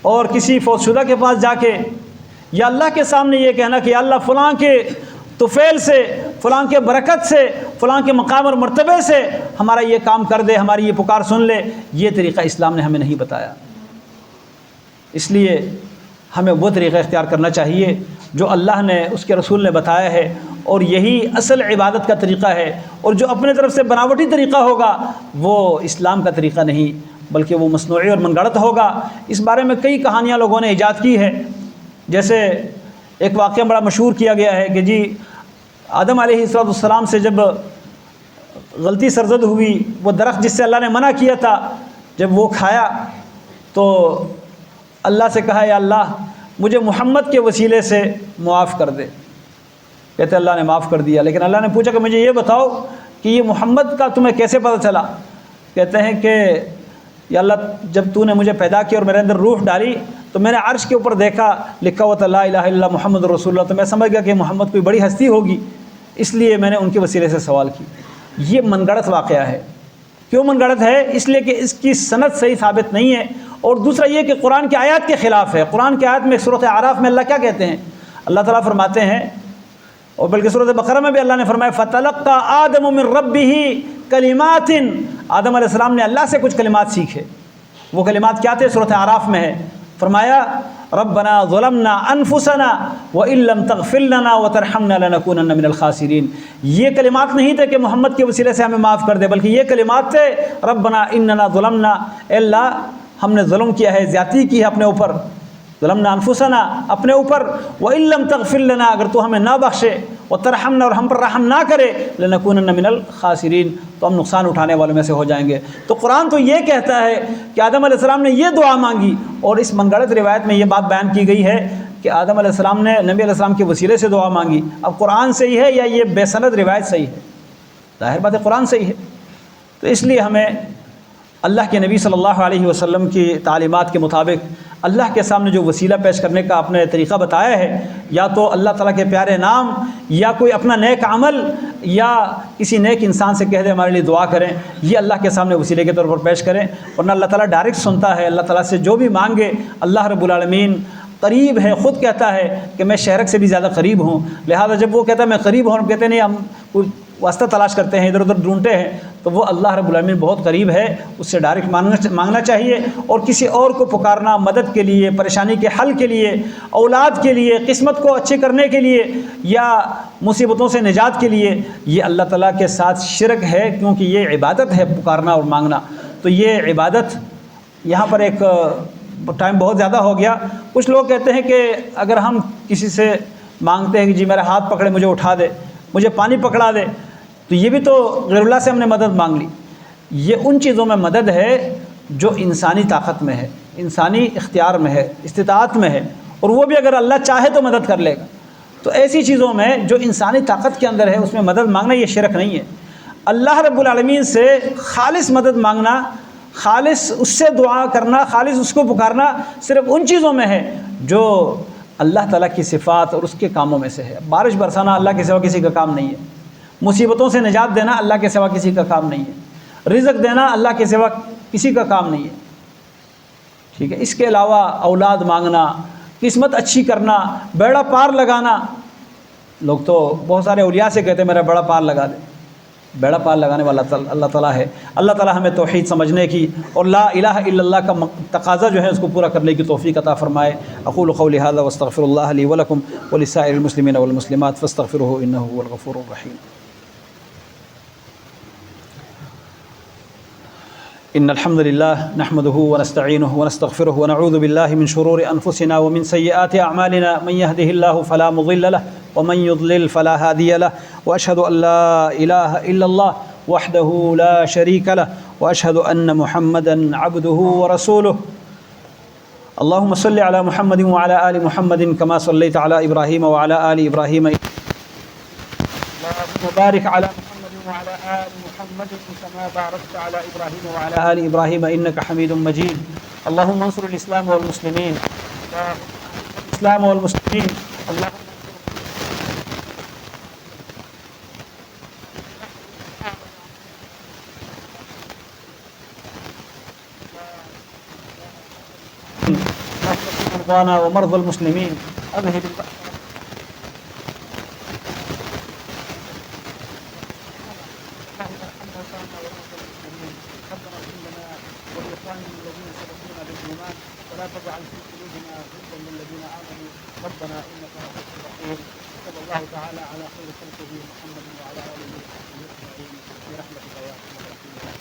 اور کسی فوت شدہ کے پاس جا کے یا اللہ کے سامنے یہ کہنا کہ یا اللہ فلاں کے طفیل سے، فلاں کے برکت سے، فلاں کے مقام اور مرتبے سے ہمارا یہ کام کر دے، ہماری یہ پکار سن لے، یہ طریقہ اسلام نے ہمیں نہیں بتایا۔ اس لیے ہمیں وہ طریقہ اختیار کرنا چاہیے جو اللہ نے، اس کے رسول نے بتایا ہے، اور یہی اصل عبادت کا طریقہ ہے۔ اور جو اپنے طرف سے بناوٹی طریقہ ہوگا وہ اسلام کا طریقہ نہیں بلکہ وہ مصنوعی اور من گھڑت ہوگا۔ اس بارے میں کئی کہانیاں لوگوں نے ایجاد کی ہے، جیسے ایک واقعہ بڑا مشہور کیا گیا ہے کہ جی آدم علیہ السلام سے جب غلطی سرزد ہوئی، وہ درخت جس سے اللہ نے منع کیا تھا جب وہ کھایا تو اللہ سے کہا یا اللہ مجھے محمد کے وسیلے سے معاف کر دے۔ کہتے اللہ نے معاف کر دیا، لیکن اللہ نے پوچھا کہ مجھے یہ بتاؤ کہ یہ محمد کا تمہیں کیسے پتہ چلا؟ کہتے ہیں کہ یا اللہ جب تو نے مجھے پیدا کیا اور میرے اندر روح ڈالی تو میں نے عرش کے اوپر دیکھا لکھا ہوا تھا لا الہ الا اللہ محمد رسول اللہ، تو میں سمجھ گیا کہ محمد کوئی بڑی ہستی ہوگی، اس لیے میں نے ان کے وسیلے سے سوال کی۔ یہ من گھڑت واقعہ ہے۔ کیوں من گھڑت ہے؟ اس لیے کہ اس کی سند صحیح ثابت نہیں ہے، اور دوسرا یہ کہ قرآن کی آیات کے خلاف ہے۔ قرآن کی آیات میں سورۃ اعراف میں اللہ کیا کہتے ہیں؟ اللہ تعالیٰ فرماتے ہیں، اور بلکہ سورۃ بقرہ میں بھی اللہ نے فرمایا فَتَلَقَّى آدَمُ مِن رَبِّهِ كَلِمَاتٍ، آدم علیہ السلام نے اللہ سے کچھ کلمات سیکھے۔ وہ کلمات کیا تھے؟ سورۃ اعراف میں ہے، فرمایا ربنا ظلمنا انفسنا وان لم تغفر لنا وترحمنا لنكونن من الخاسرین۔ یہ کلمات نہیں تھے کہ محمد کے وسیلے سے ہمیں معاف کر دے، بلکہ یہ کلمات تھے ربنا اننا ظلمنا، اے اللہ ہم نے ظلم کیا ہے، زیادتی کی ہے اپنے اوپر، ظلمنا انفسنا اپنے اوپر، وان لم تغفر لنا اگر تو ہمیں نہ بخشے، وترحمنا اور ہم پر رحم نہ کرے، لنکونن من الخاسرین تو ہم نقصان اٹھانے والوں میں سے ہو جائیں گے۔ تو قرآن تو یہ کہتا ہے کہ آدم علیہ السلام نے یہ دعا مانگی، اور اس من گھڑت روایت میں یہ بات بیان کی گئی ہے کہ آدم علیہ السلام نے نبی علیہ السلام کے وسیلے سے دعا مانگی۔ اب قرآن صحیح ہے یا یہ بے سند روایت صحیح ہے؟ ظاہر بات ہے قرآن صحیح ہے۔ تو اس لیے ہمیں اللہ کے نبی صلی اللہ علیہ وسلم کی تعلیمات کے مطابق اللہ کے سامنے جو وسیلہ پیش کرنے کا آپ نے طریقہ بتایا ہے، یا تو اللہ تعالیٰ کے پیارے نام، یا کوئی اپنا نیک عمل، یا کسی نیک انسان سے کہہ دے ہمارے لیے دعا کریں، یہ اللہ کے سامنے وسیلے کے طور پر پیش کریں، ورنہ اللہ تعالیٰ ڈائریکٹ سنتا ہے۔ اللہ تعالیٰ سے جو بھی مانگے اللہ رب العالمین قریب ہے، خود کہتا ہے کہ میں شہرک سے بھی زیادہ قریب ہوں، لہذا جب وہ کہتا ہے میں قریب ہوں، ہم کہتے ہیں نہیں، ہم کوئی واسطہ تلاش کرتے ہیں، ادھر ادھر ڈھونڈتے ہیں، تو وہ اللہ رب العالمین بہت قریب ہے، اس سے ڈائریکٹ مانگنا چاہیے۔ اور کسی اور کو پکارنا مدد کے لیے، پریشانی کے حل کے لیے، اولاد کے لیے، قسمت کو اچھی کرنے کے لیے، یا مصیبتوں سے نجات کے لیے، یہ اللہ تعالیٰ کے ساتھ شرک ہے، کیونکہ یہ عبادت ہے پکارنا اور مانگنا۔ تو یہ عبادت، یہاں پر ایک ٹائم بہت زیادہ ہو گیا، کچھ لوگ کہتے ہیں کہ اگر ہم کسی سے مانگتے ہیں کہ جی میرا ہاتھ پکڑے مجھے اٹھا دے، مجھے پانی پکڑا دے، تو یہ بھی تو غیر اللہ سے ہم نے مدد مانگ لی۔ یہ ان چیزوں میں مدد ہے جو انسانی طاقت میں ہے، انسانی اختیار میں ہے، استطاعت میں ہے، اور وہ بھی اگر اللہ چاہے تو مدد کر لے گا۔ تو ایسی چیزوں میں جو انسانی طاقت کے اندر ہے اس میں مدد مانگنا یہ شرک نہیں ہے۔ اللہ رب العالمین سے خالص مدد مانگنا، خالص اس سے دعا کرنا، خالص اس کو پکارنا صرف ان چیزوں میں ہے جو اللہ تعالیٰ کی صفات اور اس کے کاموں میں سے ہے۔ بارش برسانا اللہ کے سوا کسی کا کام نہیں ہے، مصیبتوں سے نجات دینا اللہ کے سوا کسی کا کام نہیں ہے، رزق دینا اللہ کے سوا کسی کا کام نہیں ہے، ٹھیک ہے۔ اس کے علاوہ اولاد مانگنا، قسمت اچھی کرنا، بیڑا پار لگانا، لوگ تو بہت سارے اولیاء سے کہتے ہیں میرا بیڑا پار لگا دے، بیڑا پار لگانے والا اللہ تعالیٰ ہے۔ اللہ تعالیٰ ہمیں توحید سمجھنے کی اور لا الہ الا اللہ کا تقاضا جو ہے اس کو پورا کرنے کی توفیق عطا فرمائے۔ اقول قولی ھذا واستغفر اللہ لی ولکم ولسائر المسلمین والمسلمات فاستغفروہ انہ هو الغفور الرحیم۔ ان الحمد لله نحمده ونستعينه ونستغفره ونعوذ بالله من شرور انفسنا ومن سيئات اعمالنا، من يهده الله فلا مضل له ومن يضلل فلا هادي له، واشهد ان لا اله الا الله وحده لا شريك له، واشهد ان محمدا عبده ورسوله۔ اللهم صل على محمد وعلى ال محمد كما صليت على ابراهيم وعلى ال ابراهيم، اللهم بارك على وعلى آل محمد كما باركت على إبراهيم وعلى آل إبراهيم إنك حميد مجيد۔ اللهم انصر الإسلام والمسلمين، الإسلام والمسلمين، اللهم مرضانا ومرضى المسلمين، أذهب البأس ولا تجعل في قلوبنا غلا للذين آمنوا ربنا إنك رؤوف رحيم۔ صلى الله تعالى على خير خلقه محمد وعلى آله وصحبه أجمعين برحمتك يا أرحم الراحمين۔